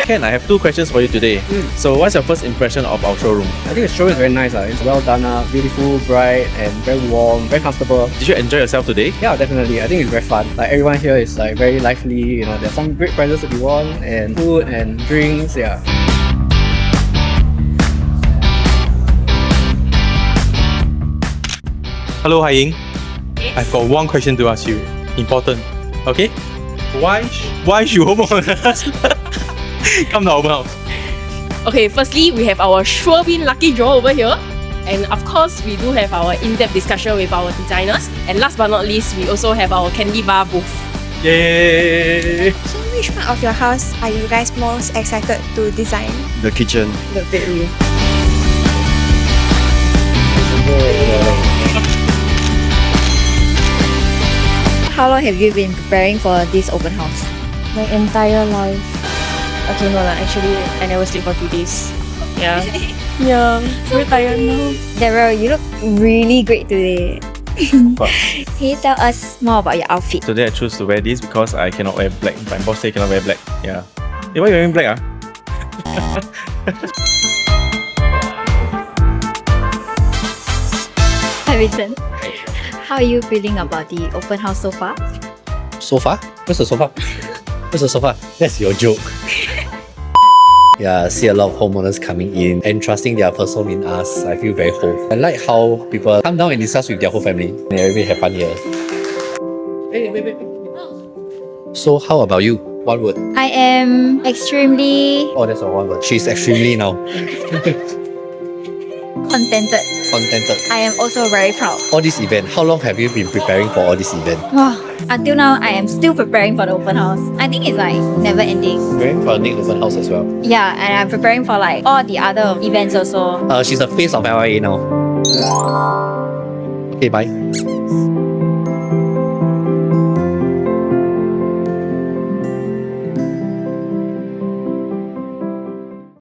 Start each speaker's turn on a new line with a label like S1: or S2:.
S1: Ken, I have two questions for you today. So what's your first impression of our showroom?
S2: I think the showroom is very nice. It's well done up, beautiful, bright, and very warm, very comfortable.
S1: Did you enjoy yourself today?
S2: Yeah, definitely. I think it's very fun. Like everyone here is like very lively. You know, there's some great prizes to be won and food and drinks. Yeah.
S3: Hello, Hai Ying. I've got one question to ask you. Important. Okay? Why should open house? Come to open house.
S4: Okay, firstly, we have our Sure Win lucky draw over here. And of course, we do have our in-depth discussion with our designers. And last but not least, we also have our candy bar booth.
S3: Yay!
S5: So which part of your house are you guys most excited to design?
S2: The kitchen.
S4: The bedroom.
S6: How long have you been preparing for this open house?
S5: My entire life.
S4: Okay, no lah. Actually, I never sleep for 2 days. Yeah.
S5: Yeah, so tired now.
S6: Daryl, you look really great today. Can you tell us more about your outfit?
S1: Today I choose to wear this because I cannot wear black. My boss say cannot wear black. Yeah. Hey, why you wearing black?
S6: Harrison, how are you feeling about the open house so far?
S7: Sofa? Where's the sofa? Where's the sofa? That's your joke. Yeah, I see a lot of homeowners coming in and trusting their first home in us. I feel very whole. I like how people come down and discuss with their whole family. And everybody have fun here. So how about you? One word.
S6: I am extremely
S7: Oh, that's all one word. She's extremely now.
S6: contented.
S7: Contented.
S6: I am also very proud.
S7: All this event, how long have you been preparing for all this event?
S6: Until now, I am still preparing for the open house. I think it's like never ending.
S7: Preparing for the next open house as well.
S6: Yeah, and I'm preparing for like all the other events also.
S7: She's the face of LIA now. Okay, bye.